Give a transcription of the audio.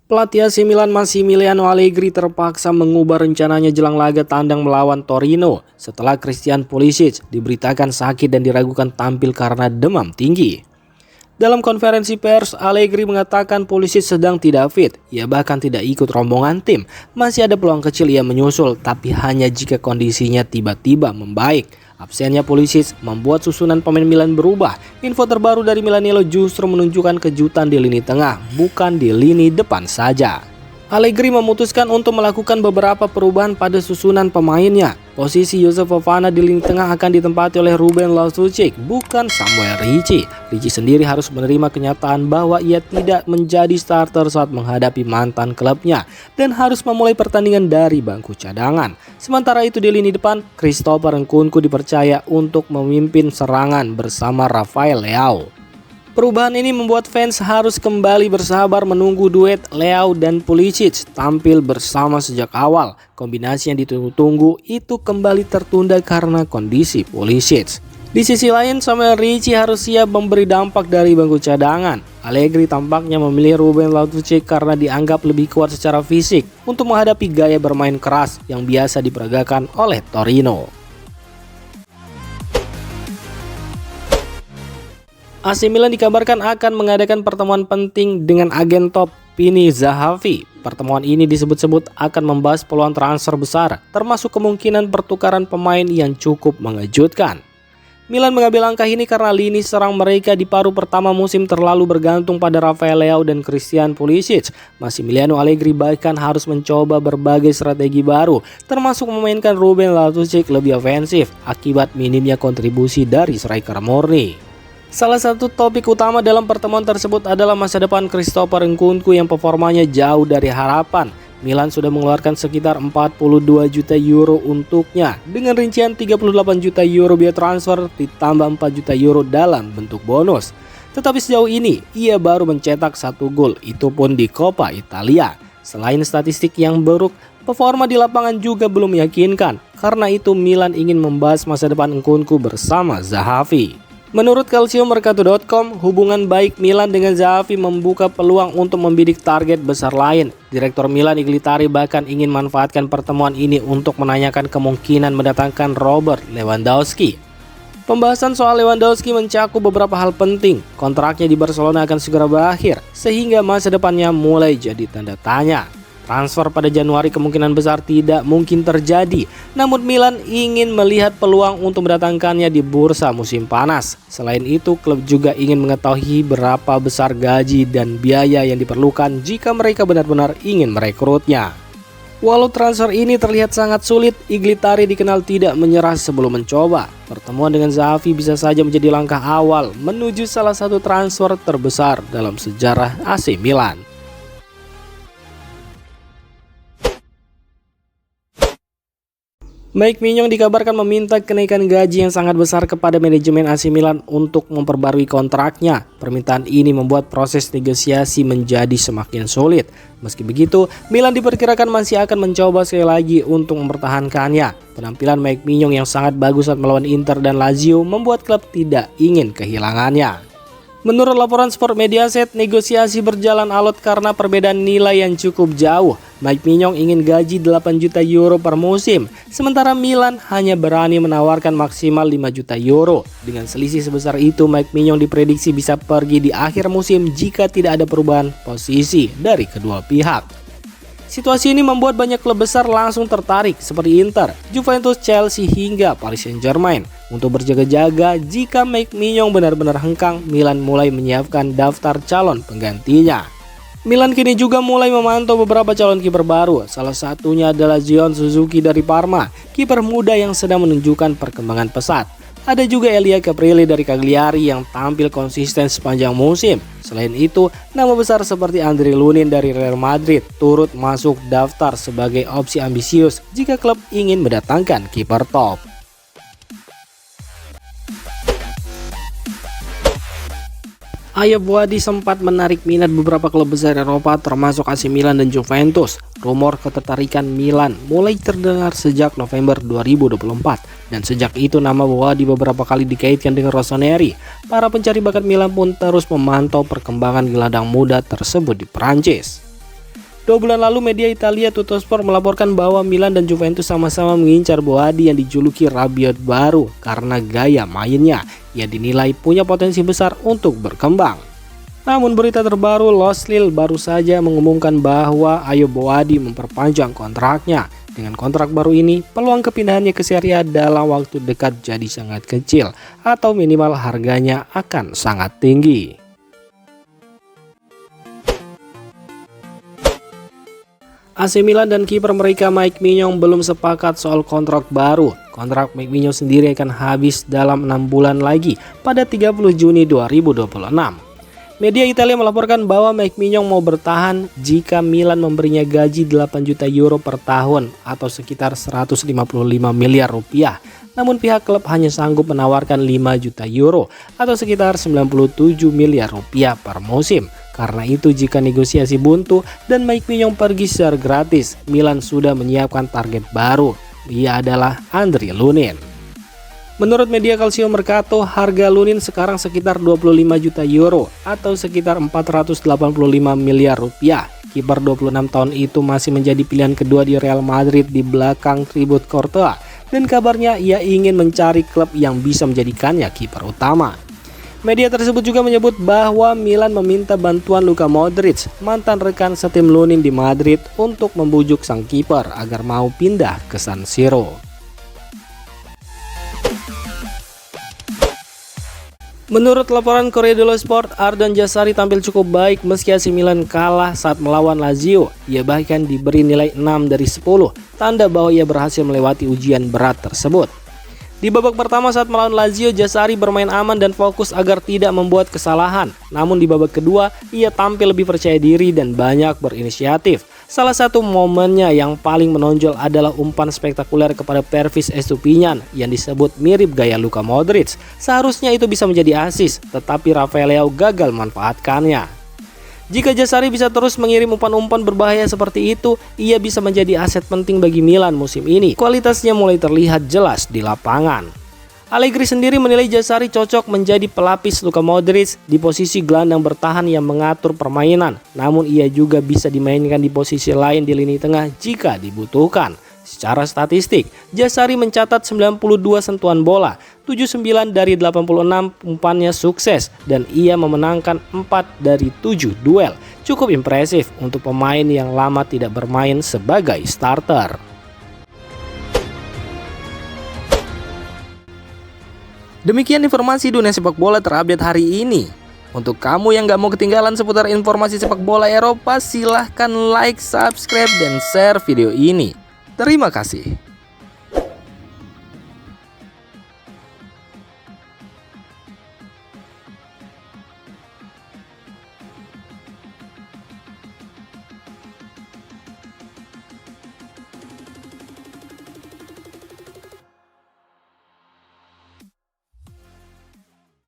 Pelatih AC Milan Massimiliano Allegri terpaksa mengubah rencananya jelang laga tandang melawan Torino setelah Christian Pulisic diberitakan sakit dan diragukan tampil karena demam tinggi. Dalam konferensi pers, Allegri mengatakan Pulisic sedang tidak fit. Ia bahkan tidak ikut rombongan tim. Masih ada peluang kecil ia menyusul, tapi hanya jika kondisinya tiba-tiba membaik. Absennya Pulisic membuat susunan pemain Milan berubah. Info terbaru dari Milanello justru menunjukkan kejutan di lini tengah, bukan di lini depan saja. Allegri memutuskan untuk melakukan beberapa perubahan pada susunan pemainnya. Posisi Josef Fofana di lini tengah akan ditempati oleh Ruben Loftus-Cheek, bukan Samuel Ricci. Ricci sendiri harus menerima kenyataan bahwa ia tidak menjadi starter saat menghadapi mantan klubnya dan harus memulai pertandingan dari bangku cadangan. Sementara itu di lini depan, Christopher Nkunku dipercaya untuk memimpin serangan bersama Rafael Leao. Perubahan ini membuat fans harus kembali bersabar menunggu duet Leao dan Pulisic tampil bersama sejak awal. Kombinasi yang ditunggu-tunggu itu kembali tertunda karena kondisi Pulisic. Di sisi lain, Samuel Ricci harus siap memberi dampak dari bangku cadangan. Allegri tampaknya memilih Ruben Loftus-Cheek karena dianggap lebih kuat secara fisik untuk menghadapi gaya bermain keras yang biasa diperagakan oleh Torino. AC Milan dikabarkan akan mengadakan pertemuan penting dengan agen top Pini Zahavi. Pertemuan ini disebut-sebut akan membahas peluang transfer besar, termasuk kemungkinan pertukaran pemain yang cukup mengejutkan. Milan mengambil langkah ini karena lini serang mereka di paruh pertama musim terlalu bergantung pada Rafael Leao dan Christian Pulisic. Massimiliano Allegri bahkan harus mencoba berbagai strategi baru, termasuk memainkan Ruben Loftus-Cheek lebih ofensif akibat minimnya kontribusi dari striker murni. Salah satu topik utama dalam pertemuan tersebut adalah masa depan Christopher Nkunku yang performanya jauh dari harapan. Milan sudah mengeluarkan sekitar 42 juta euro untuknya, dengan rincian 38 juta euro biaya transfer ditambah 4 juta euro dalam bentuk bonus. Tetapi sejauh ini ia baru mencetak 1 gol, itu pun di Coppa Italia. Selain statistik yang buruk, performa di lapangan juga belum meyakinkan. Karena itu Milan ingin membahas masa depan Nkunku bersama Zahavi. Menurut calciomercato.com, hubungan baik Milan dengan Zahavi membuka peluang untuk membidik target besar lain. Direktur Milan Iglitari bahkan ingin manfaatkan pertemuan ini untuk menanyakan kemungkinan mendatangkan Robert Lewandowski. Pembahasan soal Lewandowski mencakup beberapa hal penting. Kontraknya di Barcelona akan segera berakhir, sehingga masa depannya mulai jadi tanda tanya. Transfer pada Januari kemungkinan besar tidak mungkin terjadi, namun Milan ingin melihat peluang untuk mendatangkannya di bursa musim panas. Selain itu, klub juga ingin mengetahui berapa besar gaji dan biaya yang diperlukan jika mereka benar-benar ingin merekrutnya. Walau transfer ini terlihat sangat sulit, Iglitari dikenal tidak menyerah sebelum mencoba. Pertemuan dengan Zahavi bisa saja menjadi langkah awal menuju salah satu transfer terbesar dalam sejarah AC Milan. Mike Maignan dikabarkan meminta kenaikan gaji yang sangat besar kepada manajemen AC Milan untuk memperbarui kontraknya. Permintaan ini membuat proses negosiasi menjadi semakin sulit. Meski begitu, Milan diperkirakan masih akan mencoba sekali lagi untuk mempertahankannya. Penampilan Mike Maignan yang sangat bagus saat melawan Inter dan Lazio membuat klub tidak ingin kehilangannya. Menurut laporan Sport Mediaset, negosiasi berjalan alot karena perbedaan nilai yang cukup jauh. Mike Maignan ingin gaji 8 juta euro per musim, sementara Milan hanya berani menawarkan maksimal 5 juta euro. Dengan selisih sebesar itu, Mike Maignan diprediksi bisa pergi di akhir musim jika tidak ada perubahan posisi dari kedua pihak. Situasi ini membuat banyak klub besar langsung tertarik seperti Inter, Juventus, Chelsea hingga Paris Saint-Germain. Untuk berjaga-jaga jika Mike Maignan benar-benar hengkang, Milan mulai menyiapkan daftar calon penggantinya. Milan kini juga mulai memantau beberapa calon kiper baru. Salah satunya adalah Zion Suzuki dari Parma, kiper muda yang sedang menunjukkan perkembangan pesat. Ada juga Elia Caprile dari Cagliari yang tampil konsisten sepanjang musim. Selain itu, nama besar seperti Andriy Lunin dari Real Madrid turut masuk daftar sebagai opsi ambisius jika klub ingin mendatangkan kiper top. Ayub Wadi sempat menarik minat beberapa klub besar Eropa termasuk AC Milan dan Juventus. Rumor ketertarikan Milan mulai terdengar sejak November 2024 dan sejak itu nama Wadi beberapa kali dikaitkan dengan Rossoneri. Para pencari bakat Milan pun terus memantau perkembangan gelandang muda tersebut di Prancis. 2 bulan lalu media Italia Tuttosport melaporkan bahwa Milan dan Juventus sama-sama mengincar Boadi yang dijuluki Rabiot baru karena gaya mainnya yang dinilai punya potensi besar untuk berkembang. Namun berita terbaru, Los Lille baru saja mengumumkan bahwa Ayo Boadi memperpanjang kontraknya. Dengan kontrak baru ini, peluang kepindahannya ke Serie A dalam waktu dekat jadi sangat kecil atau minimal harganya akan sangat tinggi. AC Milan dan kiper mereka Mike Maignan belum sepakat soal kontrak baru. Kontrak Mike Maignan sendiri akan habis dalam 6 bulan lagi pada 30 Juni 2026. Media Italia melaporkan bahwa Mike Maignan mau bertahan jika Milan memberinya gaji 8 juta euro per tahun atau sekitar 155 miliar rupiah. Namun pihak klub hanya sanggup menawarkan 5 juta euro atau sekitar 97 miliar rupiah per musim. Karena itu jika negosiasi buntu dan Mike Maignan pergi secara gratis, Milan sudah menyiapkan target baru. Ia adalah Andriy Lunin. Menurut media Calcio Mercato, harga Lunin sekarang sekitar 25 juta euro atau sekitar 485 miliar rupiah. Kiper 26 tahun itu masih menjadi pilihan kedua di Real Madrid di belakang Thibaut Courtois. Dan kabarnya ia ingin mencari klub yang bisa menjadikannya kiper utama. Media tersebut juga menyebut bahwa Milan meminta bantuan Luka Modric, mantan rekan setim Lunin di Madrid, untuk membujuk sang kiper agar mau pindah ke San Siro. Menurut laporan Corriere dello Sport, Ardan Jazari tampil cukup baik meski AC Milan kalah saat melawan Lazio. Ia bahkan diberi nilai 6 dari 10, tanda bahwa ia berhasil melewati ujian berat tersebut. Di babak pertama saat melawan Lazio, Jazari bermain aman dan fokus agar tidak membuat kesalahan. Namun di babak kedua, ia tampil lebih percaya diri dan banyak berinisiatif. Salah satu momennya yang paling menonjol adalah umpan spektakuler kepada Pervis Estupiñán yang disebut mirip gaya Luka Modric. Seharusnya itu bisa menjadi assist, tetapi Rafael Leao gagal memanfaatkannya. Jika Jazari bisa terus mengirim umpan-umpan berbahaya seperti itu, ia bisa menjadi aset penting bagi Milan musim ini. Kualitasnya mulai terlihat jelas di lapangan. Allegri sendiri menilai Jazari cocok menjadi pelapis Luka Modric di posisi gelandang bertahan yang mengatur permainan. Namun ia juga bisa dimainkan di posisi lain di lini tengah jika dibutuhkan. Secara statistik, Jazari mencatat 92 sentuhan bola, 79 dari 86 umpannya sukses, dan ia memenangkan 4 dari 7 duel. Cukup impresif untuk pemain yang lama tidak bermain sebagai starter. Demikian informasi dunia sepak bola terupdate hari ini. Untuk kamu yang gak mau ketinggalan seputar informasi sepak bola Eropa, silahkan like, subscribe, dan share video ini. Terima kasih.